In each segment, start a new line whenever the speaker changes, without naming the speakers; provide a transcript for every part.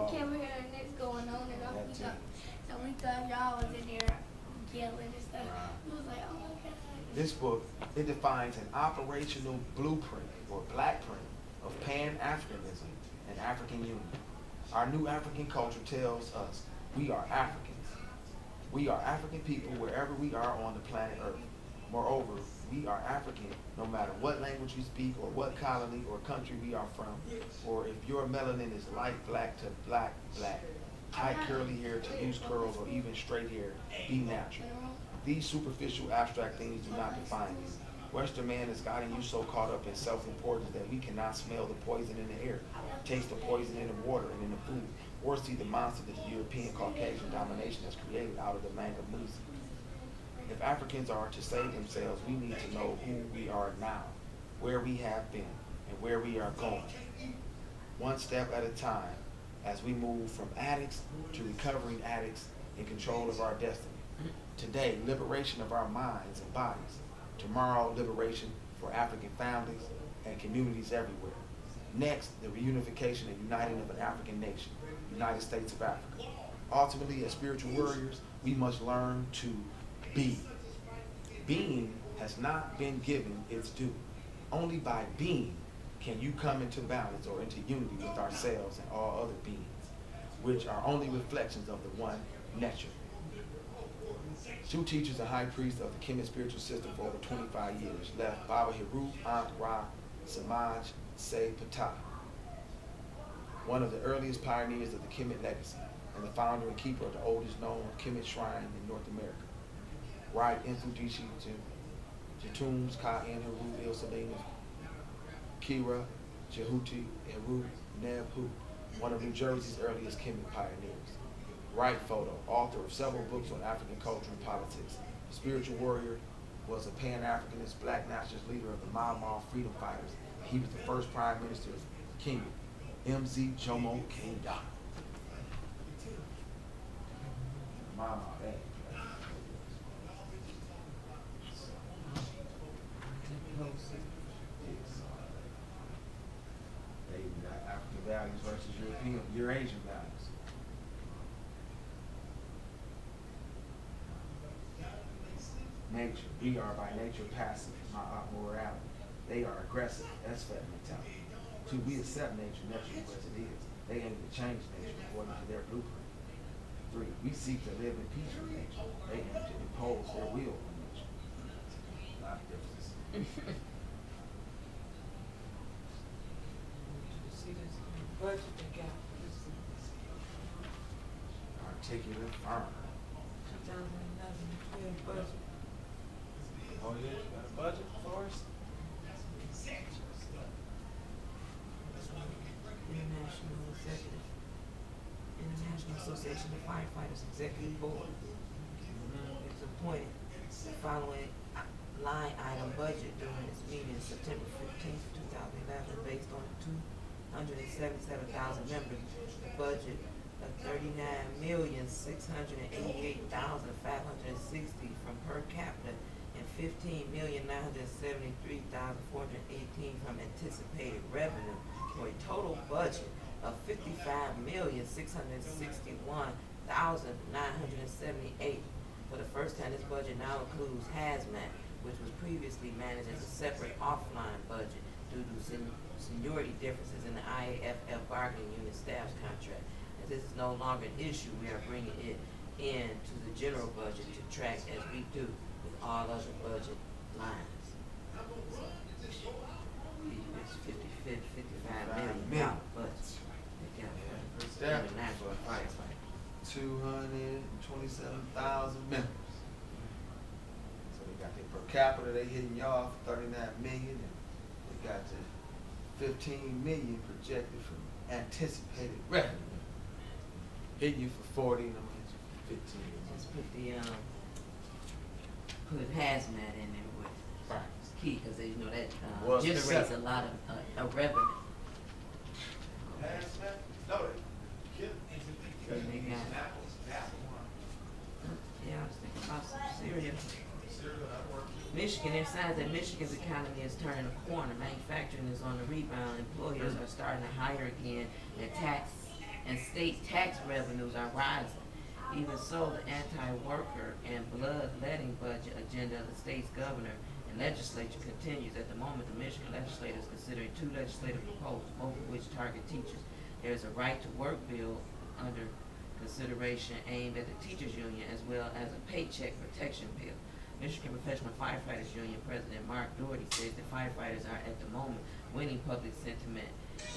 came here and it's going on and off. We thought y'all was in there yelling and stuff. It was like, oh my God.
This book, it defines an operational blueprint or blackprint of Pan-Africanism and African unity. Our new African culture tells us we are Africans. We are African people wherever we are on the planet Earth. Moreover, we are African no matter what language you speak or what colony or country we are from, or if your melanin is light black to black, tight curly hair to loose curls, or even straight hair, be natural. These superficial abstract things do not define you. Western man has gotten you so caught up in self-importance that we cannot smell the poison in the air, taste the poison in the water and in the food, or see the monster that European Caucasian domination has created out of the manga music. If Africans are to save themselves, we need to know who we are now, where we have been, and where we are going. One step at a time, as we move from addicts to recovering addicts in control of our destiny. Today, liberation of our minds and bodies. Tomorrow, liberation for African families and communities everywhere. Next, the reunification and uniting of an African nation, United States of Africa. Ultimately, as spiritual warriors, we must learn to be. Being has not been given its due. Only by being can you come into balance or into unity with ourselves and all other beings, which are only reflections of the one nature. Two teachers and high priests of the Kemet spiritual system for over 25 years left Baba Hiru Aunt Ra Samaj Se Pata, one of the earliest pioneers of the Kemet legacy and the founder and keeper of the oldest known Kemet shrine in North America. Right Infudishi Jatums Ka In Heru Il Salina Kira Jehuti Heru Nebhu, one of New Jersey's earliest Kemet pioneers. Right Photo, author of several books on African culture and politics. Spiritual warrior, was a Pan-Africanist black nationalist leader of the Mau Mau freedom fighters. He was the first prime minister of Kenya, M.Z. Jomo Kenyatta. Mau Mau, hey. You got African values versus Eurasian values. Nature. We are by nature passive, morality. They are aggressive. That's fat mentality. Two, we accept nature naturally as it is. They aim to change nature according to their blueprint. Three, we seek to live in peace with nature. They aim to impose their will on nature. A lot of differences. Articulate firm.
2011 budget.
Oh yeah, you got a budget for us?
International Association of Firefighters Executive Board is appointed following line item budget during its meeting September 15th, 2011, based on 277,000 members. The budget of $39,688,560 from per capita and $15,973,418 from anticipated revenue, for a total budget of $55,661,978. For the first time, this budget now includes hazmat, which was previously managed as a separate offline budget due to seniority differences in the IAFF bargaining unit staff's contract. As this is no longer an issue, we are bringing it into the general budget to track as we do with all other budget lines. It's $55 million budget. International firefighter.
227,000 members. So they got their per capita, they hitting y'all for 39 million, and they got the 15 million projected from anticipated revenue. Hitting you for 40, and I'm hitting you for 15.
Just put the put hazmat in there with
Right.
it's key because you know that
Was
generates
separate.
a lot of revenue.
Hazmat? No, they
And they got, yeah, I was thinking about some cereal. Michigan, it signs that Michigan's economy is turning a corner. Manufacturing is on the rebound. Employers are starting to hire again, and tax and state tax revenues are rising. Even so, the anti-worker and bloodletting budget agenda of the state's governor and legislature continues. At the moment, the Michigan legislature is considering 2 legislative proposals, both of which target teachers. There is a right to work bill under consideration aimed at the teachers union, as well as a paycheck protection bill. Michigan Professional Firefighters Union President Mark Doherty says that firefighters are at the moment winning public sentiment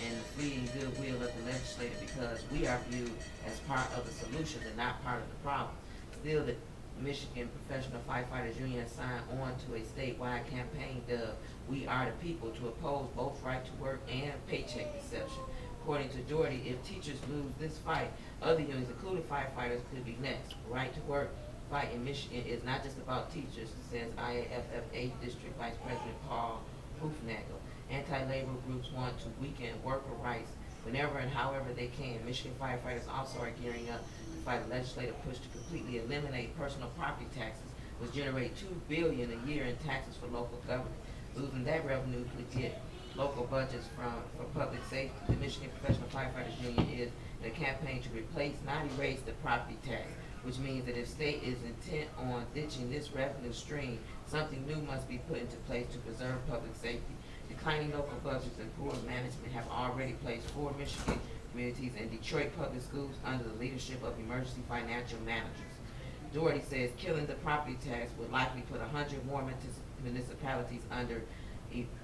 and the fleeting goodwill of the legislature because we are viewed as part of the solution and not part of the problem. Still, the Michigan Professional Firefighters Union has signed on to a statewide campaign dubbed We Are the People to oppose both right to work and paycheck deception. According to Doherty, if teachers lose this fight, other unions, including firefighters, could be next. Right to work fight in Michigan is not just about teachers, says IAFF 8th District Vice President Paul Hoofnagel. Anti-labor groups want to weaken worker rights whenever and however they can. Michigan firefighters also are gearing up to fight a legislative push to completely eliminate personal property taxes, which generate $2 billion a year in taxes for local government. Losing that revenue could get local budgets for public safety. The Michigan Professional Firefighters Union is in a campaign to replace, not erase, the property tax, which means that if state is intent on ditching this revenue stream, something new must be put into place to preserve public safety. Declining local budgets and poor management have already placed 4 Michigan communities and Detroit public schools under the leadership of emergency financial managers. Doherty says killing the property tax would likely put 100 more municipalities under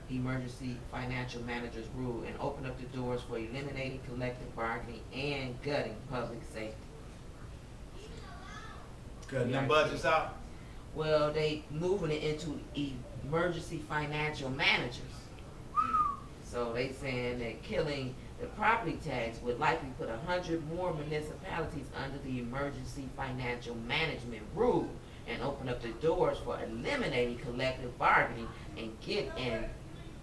emergency financial managers rule and open up the doors for eliminating collective bargaining and gutting public safety.
Cutting them budgets out?
Well, they moving it into emergency financial managers. So they saying that killing the property tax would likely put 100 more municipalities under the emergency financial management rule and open up the doors for eliminating collective bargaining and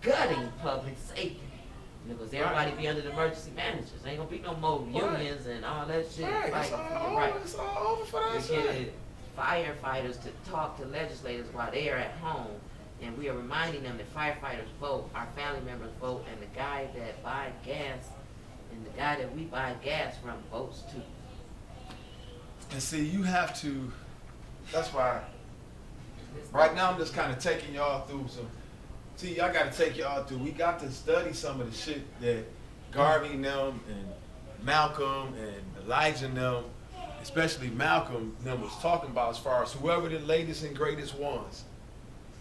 gutting public safety. Because everybody be under the emergency managers. Ain't gonna be no more unions and all that shit.
Right, it's all over for that shit.
Firefighters to talk to legislators while they are at home, and we are reminding them that firefighters vote, our family members vote, and the guy that buy gas and the guy that we buy gas from votes too.
And see, you have to, that's why, right now I'm just kind of taking y'all through some, see, I got to take y'all through, we got to study some of the shit that Garvey and them and Malcolm and Elijah and them, especially Malcolm and them was talking about as far as whoever the latest and greatest ones,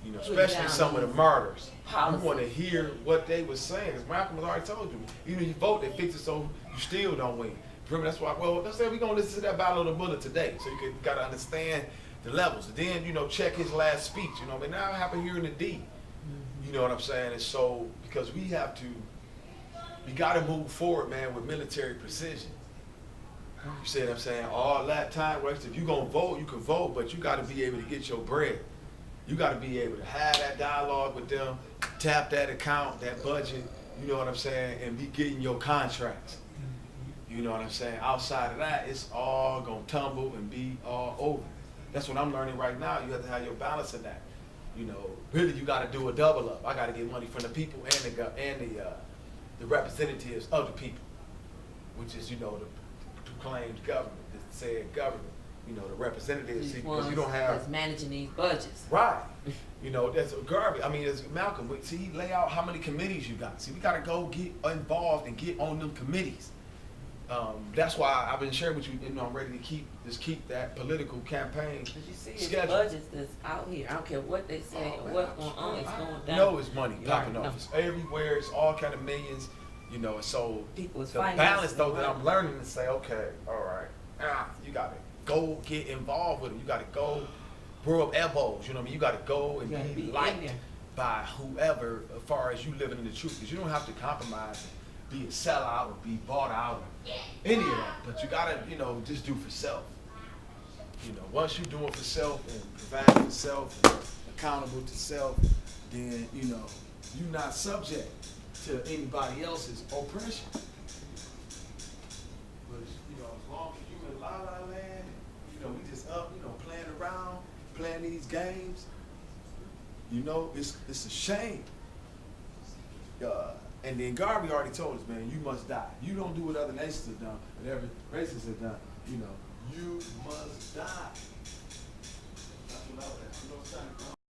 you know, especially some of the martyrs. You want to hear what they were saying, because Malcolm has already told you, even if you vote, they fix it so you still don't win. Remember, that's why, well, let's say we're going to listen to that Battle of the Bullet today, so you got to understand the levels. And then, you know, check his last speech, you know, I mean, now it happened here in the D. You know what I'm saying? And so, because we got to move forward, man, with military precision. You see what I'm saying? All that time, right? If you're going to vote, you can vote, but you got to be able to get your bread. You got to be able to have that dialogue with them, tap that account, that budget, you know what I'm saying, and be getting your contracts. You know what I'm saying? Outside of that, it's all going to tumble and be all over. That's what I'm learning right now. You have to have your balance in that. You know, really, you got to do a double up. I got to get money from the people and the representatives of the people, which is, you know, the proclaimed government, the said government. You know, the representatives, because you don't have.
That's managing these budgets.
Right. You know, that's Garvey. I mean, it's Malcolm. See, he lay out how many committees you got. See, we got to go get involved and get on them committees. That's why I've been sharing with you. You know, I'm ready to keep that political campaign.
But you see, it's budgets that's out here. I don't care what they say or what's going on. It's going down.
You know, it's money popping off. It's everywhere. It's all kind of millions. You know, so
people is
the balance though that I'm learning to say, okay, all right, you got to go get involved with them. You got to go brew up elbows. You know what I mean? You got to go and be liked by whoever, as far as you living in the truth. Because you don't have to compromise and be a sellout or be bought out or any of that. But you got to, you know, just do for self. You know, once you're doing for self and providing for self and accountable to self, then, you know, you're not subject to anybody else's oppression. But, you know, as long as you in La La Land, you know, we just up, you know, playing around, playing these games, you know, it's a shame. And then Garvey already told us, man, you must die. You don't do what other nations have done, what every races have done. You know, you must die.